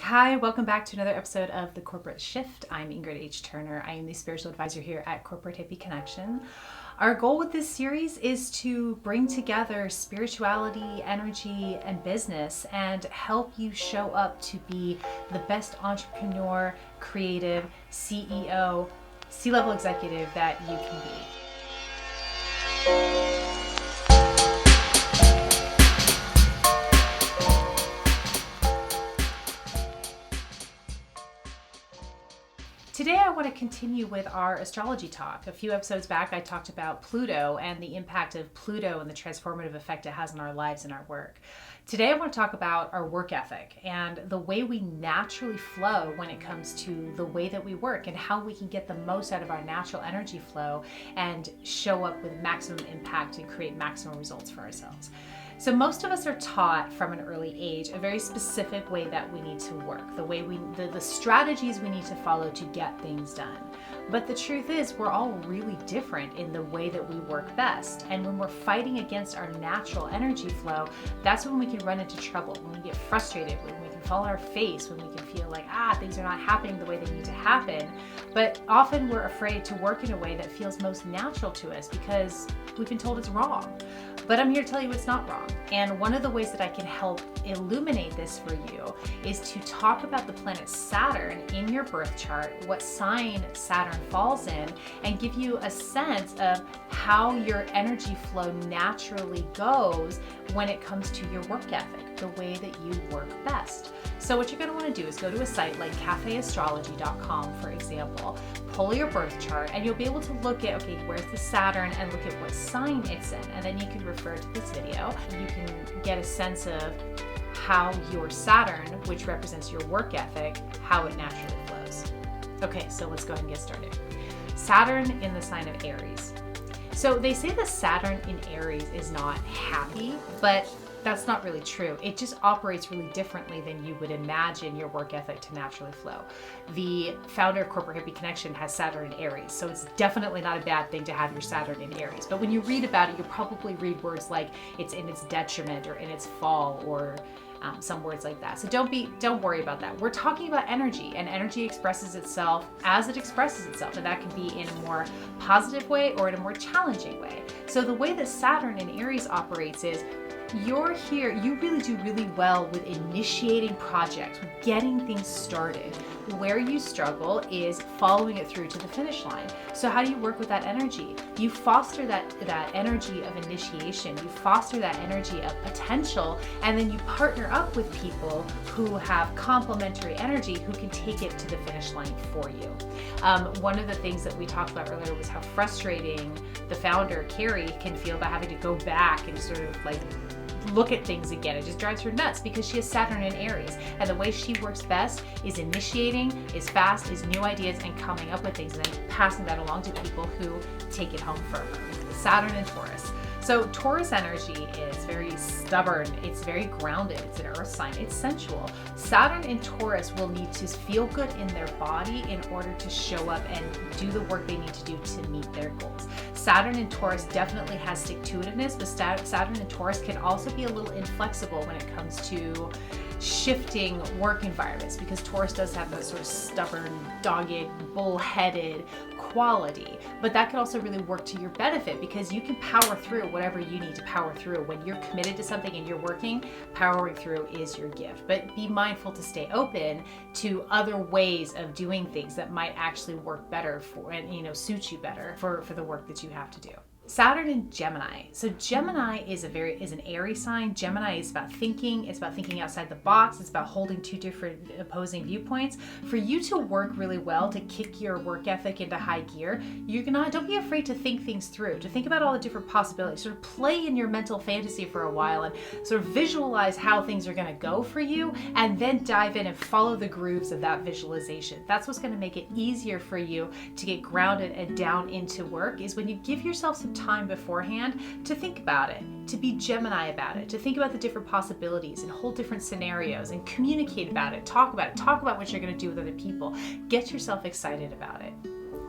Hi, welcome back to another episode of The Corporate Shift. I'm Ingrid H. Turner. I am the spiritual advisor here at Corporate Hippie Connection. Our goal with this series is to bring together spirituality, energy, and business and help you show up to be the best entrepreneur, creative, CEO, C-level executive that you can be. Today I want to continue with our astrology talk. A few episodes back I talked about Pluto and the impact of Pluto and the transformative effect it has on our lives and our work. Today I want to talk about our work ethic and the way we naturally flow when it comes to the way that we work and how we can get the most out of our natural energy flow and show up with maximum impact and create maximum results for ourselves. So most of us are taught from an early age a very specific way that we need to work, the strategies we need to follow to get things done. But the truth is we're all really different in the way that we work best. And when we're fighting against our natural energy flow, that's when we can run into trouble, when we get frustrated, when we can fall on our face, when we can feel like, things are not happening the way they need to happen. But often we're afraid to work in a way that feels most natural to us because we've been told it's wrong. But I'm here to tell you it's not wrong. And one of the ways that I can help illuminate this for you is to talk about the planet Saturn in your birth chart, what sign Saturn falls in, and give you a sense of how your energy flow naturally goes when it comes to your work ethic, the way that you work best. So what you're going to want to do is go to a site like cafeastrology.com, for example, pull your birth chart, and you'll be able to look at, okay, where's the Saturn, and look at what sign it's in. And then you can refer to this video. You can get a sense of how your Saturn, which represents your work ethic, how it naturally flows. Okay, so let's go ahead and get started. Saturn in the sign of Aries. So they say the Saturn in Aries is not happy, but that's not really true. It just operates really differently than you would imagine your work ethic to naturally flow. The founder of Corporate Hippie Connection has Saturn in Aries, so it's definitely not a bad thing to have your Saturn in Aries. But when you read about it, you'll probably read words like it's in its detriment or in its fall or some words like that. So don't worry about that. We're talking about energy, and energy expresses itself as it expresses itself, and that can be in a more positive way or in a more challenging way. So the way that Saturn in Aries operates is you're here, you really do really well with initiating projects, with getting things started. Where you struggle is following it through to the finish line. So how do you work with that energy? You foster that energy of initiation, you foster that energy of potential, and then you partner up with people who have complementary energy who can take it to the finish line for you. One of the things that we talked about earlier was how frustrating the founder, Carrie, can feel about having to go back and sort of like look at things again. It just drives her nuts because she has Saturn in Aries, and the way she works best is initiating, is fast, is new ideas, and coming up with things and then passing that along to people who take it home for her. Saturn in Taurus. So Taurus energy is very stubborn, it's very grounded, it's an earth sign, it's sensual. Saturn in Taurus will need to feel good in their body in order to show up and do the work they need to do to meet their goals. Saturn in Taurus definitely has stick-to-itiveness, but Saturn in Taurus can also be a little inflexible when it comes to shifting work environments, because Taurus does have that sort of stubborn, dogged, bullheaded quality. But that can also really work to your benefit because you can power through whatever you need to power through. When you're committed to something and you're working, powering through is your gift. But be mindful to stay open to other ways of doing things that might actually work better for and suit you better for the work that you have to do. Saturn in Gemini. So Gemini is an Aries sign. Gemini is about thinking. It's about thinking outside the box. It's about holding two different opposing viewpoints. For you to work really well, to kick your work ethic into high gear, don't be afraid to think things through, to think about all the different possibilities, sort of play in your mental fantasy for a while and sort of visualize how things are going to go for you, and then dive in and follow the grooves of that visualization. That's what's going to make it easier for you to get grounded and down into work, is when you give yourself some time beforehand to think about it, to be Gemini about it, to think about the different possibilities and whole different scenarios and communicate about it, talk about what you're going to do with other people. Get yourself excited about it.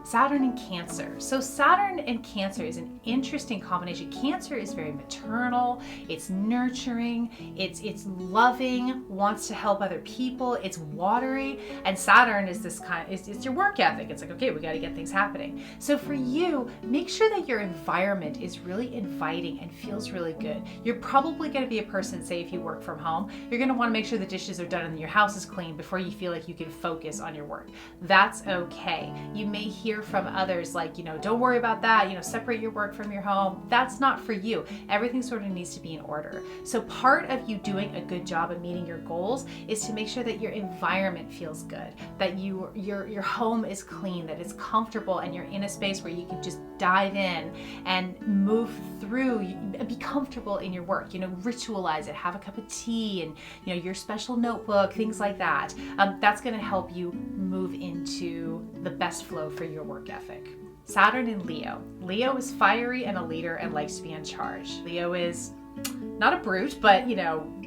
Saturn in Cancer. So Saturn and Cancer is an interesting combination. Cancer is very maternal, it's nurturing, it's loving, wants to help other people, it's watery, and Saturn is this it's your work ethic. It's like, okay, we got to get things happening. So for you, make sure that your environment is really inviting and feels really good. You're probably going to be a person, say if you work from home, you're going to want to make sure the dishes are done and your house is clean before you feel like you can focus on your work. That's okay. You may hear from others like, don't worry about that, separate your work from your home. That's not for you. Everything sort of needs to be in order. So part of you doing a good job of meeting your goals is to make sure that your environment feels good, that your home is clean, that it's comfortable, and you're in a space where you can just dive in and move through, be comfortable in your work, ritualize it, have a cup of tea and, your special notebook, things like that. That's going to help you move into the best flow for your work ethic. Saturn in Leo. Leo is fiery and a leader and likes to be in charge. Leo is not a brute, but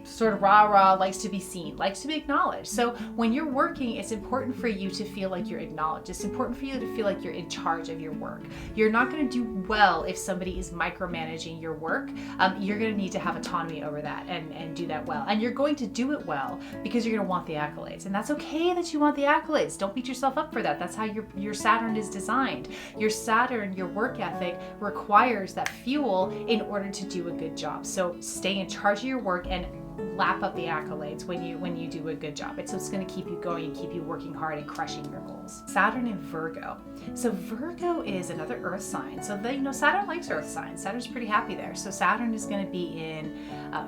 sort of rah-rah, likes to be seen, likes to be acknowledged. So when you're working, it's important for you to feel like you're acknowledged. It's important for you to feel like you're in charge of your work. You're not going to do well if somebody is micromanaging your work. You're going to need to have autonomy over that and do that well. And you're going to do it well because you're going to want the accolades. And that's okay that you want the accolades. Don't beat yourself up for that. That's how your Saturn is designed. Your Saturn, your work ethic requires that fuel in order to do a good job. So stay in charge of your work and lap up the accolades when you do a good job. It's going to keep you going and keep you working hard and crushing your goals. Saturn in Virgo. So Virgo is another earth sign. So Saturn likes earth signs. Saturn's pretty happy there. So Saturn is going to be in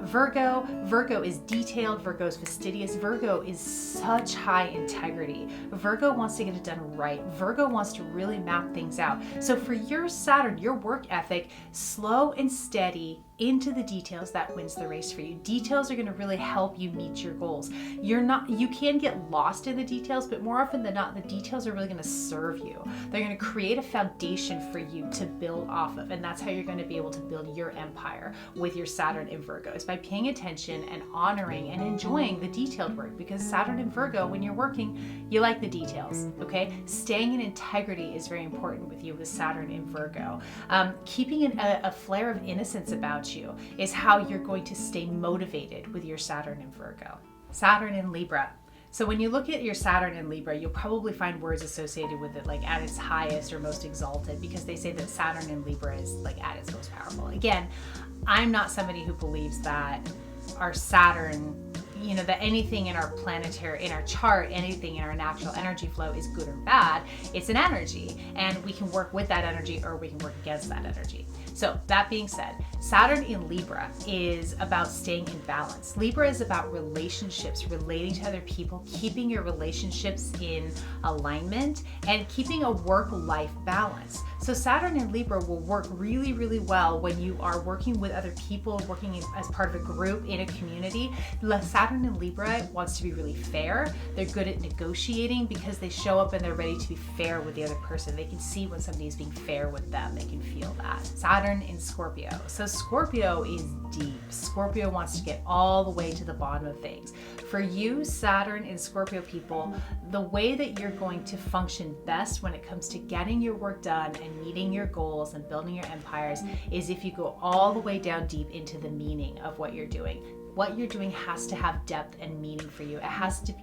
Virgo. Virgo is detailed. Virgo is fastidious. Virgo is such high integrity. Virgo wants to get it done right. Virgo wants to really map things out. So for your Saturn, your work ethic, slow and steady into the details, that wins the race for you. Details are going to really help you meet your goals. You can get lost in the details, but more often than not, the details are really going to serve you. They're going to create a foundation for you to build off of, and that's how you're going to be able to build your empire with your Saturn in Virgo, is by paying attention and honoring and enjoying the detailed work, because Saturn in Virgo, when you're working, you like the details, okay? Staying in integrity is very important with you with Saturn in Virgo. Keeping a flare of innocence about you is how you're going to stay motivated with your Saturn in Virgo. Saturn in Libra. So when you look at your Saturn in Libra, you'll probably find words associated with it like at its highest or most exalted, because they say that Saturn in Libra is like at its most powerful. Again, I'm not somebody who believes that our Saturn, that anything in our chart, anything in our natural energy flow is good or bad. It's an energy, and we can work with that energy or we can work against that energy. So that being said, Saturn in Libra is about staying in balance. Libra is about relationships, relating to other people, keeping your relationships in alignment, and keeping a work-life balance. So Saturn in Libra will work really, really well when you are working with other people, working as part of a group in a community. Saturn in Libra wants to be really fair. They're good at negotiating because they show up and they're ready to be fair with the other person. They can see when somebody is being fair with them. They can feel that. Saturn in Scorpio. So Scorpio is deep. Scorpio wants to get all the way to the bottom of things. For you, Saturn in Scorpio people, the way that you're going to function best when it comes to getting your work done and meeting your goals and building your empires is if you go all the way down deep into the meaning of what you're doing. What you're doing has to have depth and meaning for you.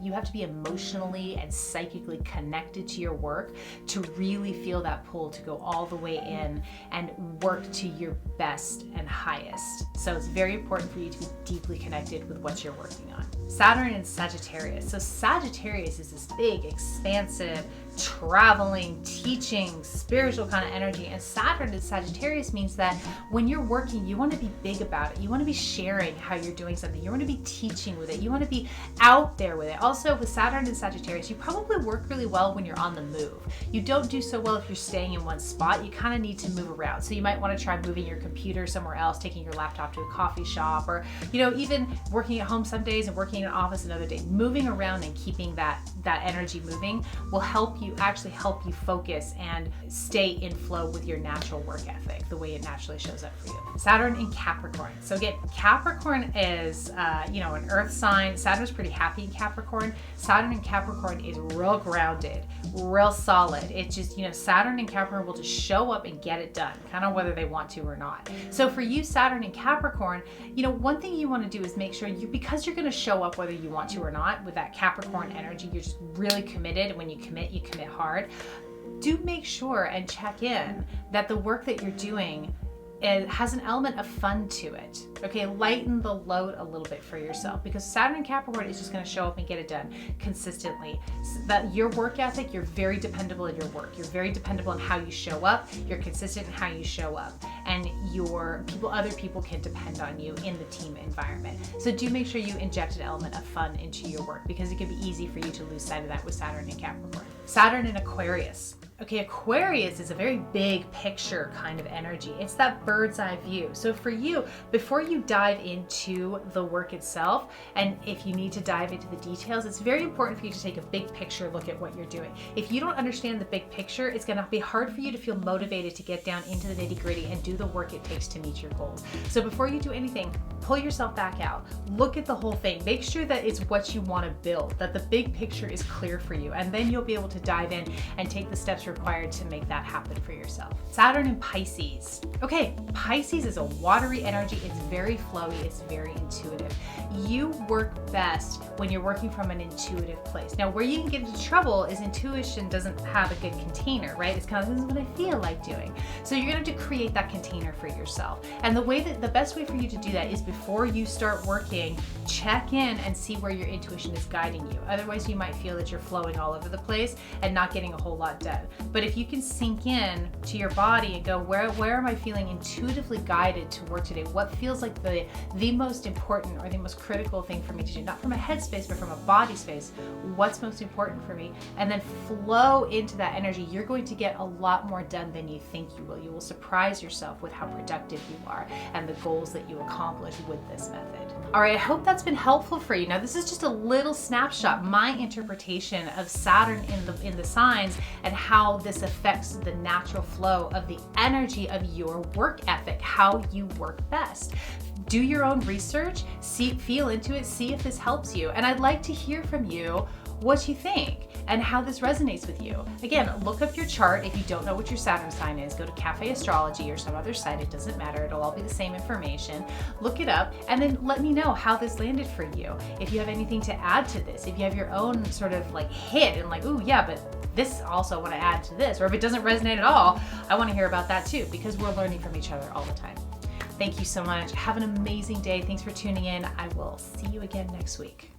You have to be emotionally and psychically connected to your work to really feel that pull to go all the way in and work to your best and highest. So it's very important for you to be deeply connected with what you're working on. Saturn in Sagittarius. So Sagittarius is this big, expansive, traveling, teaching, spiritual kind of energy. And Saturn in Sagittarius means that when you're working, you want to be big about it. You want to be sharing how you're doing something. You want to be teaching with it. You want to be out there with it. Also, with Saturn in Sagittarius, you probably work really well when you're on the move. You don't do so well if you're staying in one spot. You kind of need to move around. So you might want to try moving your computer somewhere else, taking your laptop to a coffee shop, or even working at home some days and working in an office another day. Moving around and keeping that energy moving will help you you actually help you focus and stay in flow with your natural work ethic, the way it naturally shows up for you. Saturn in Capricorn. So again, Capricorn is, an earth sign. Saturn's pretty happy in Capricorn. Saturn in Capricorn is real grounded, real solid. It's just, Saturn in Capricorn will just show up and get it done, kind of whether they want to or not. So for you, Saturn in Capricorn, one thing you want to do is make sure because you're going to show up whether you want to or not with that Capricorn energy, you're just really committed. When you commit hard. Do make sure and check in that the work that you're doing has an element of fun to it. Okay, lighten the load a little bit for yourself, because Saturn in Capricorn is just going to show up and get it done consistently. So that your work ethic, you're very dependable in your work. You're very dependable in how you show up. You're consistent in how you show up, and other people can depend on you in the team environment. So do make sure you inject an element of fun into your work, because it can be easy for you to lose sight of that with Saturn in Capricorn. Saturn in Aquarius. Okay, Aquarius is a very big picture kind of energy. It's that bird's eye view. So for you, before you dive into the work itself, and if you need to dive into the details, it's very important for you to take a big picture look at what you're doing. If you don't understand the big picture, it's gonna be hard for you to feel motivated to get down into the nitty-gritty and do the work it takes to meet your goals. So before you do anything, pull yourself back out. Look at the whole thing. Make sure that it's what you want to build, that the big picture is clear for you, and then you'll be able to dive in and take the steps required to make that happen for yourself. Saturn in Pisces. Okay, Pisces is a watery energy. It's very flowy. It's very intuitive. You work best when you're working from an intuitive place. Now, where you can get into trouble is intuition doesn't have a good container, right? It's kind of, this is what I feel like doing. So you're going to have to create that container for yourself. And the best way for you to do that is before you start working, check in and see where your intuition is guiding you. Otherwise, you might feel that you're flowing all over the place and not getting a whole lot done. But if you can sink in to your body and go, where am I feeling intuitively guided to work today? What feels like the most important or the most critical thing for me to do? Not from a head space, but from a body space. What's most important for me? And then flow into that energy. You're going to get a lot more done than you think you will. You will surprise yourself with how productive you are and the goals that you accomplish with this method. All right, I hope that's been helpful for you. Now, this is just a little snapshot, my interpretation of Saturn in the signs and how this affects the natural flow of the energy of your work ethic, how you work best. Do your own research, feel into it, see if this helps you. And I'd like to hear from you what you think and how this resonates with you. Again, look up your chart. If you don't know what your Saturn sign is, go to Cafe Astrology or some other site. It doesn't matter. It'll all be the same information. Look it up and then let me know how this landed for you. If you have anything to add to this, if you have your own sort of like hit and like, ooh, yeah, but this also want to add to this, or if it doesn't resonate at all, I want to hear about that too, because we're learning from each other all the time. Thank you so much. Have an amazing day. Thanks for tuning in. I will see you again next week.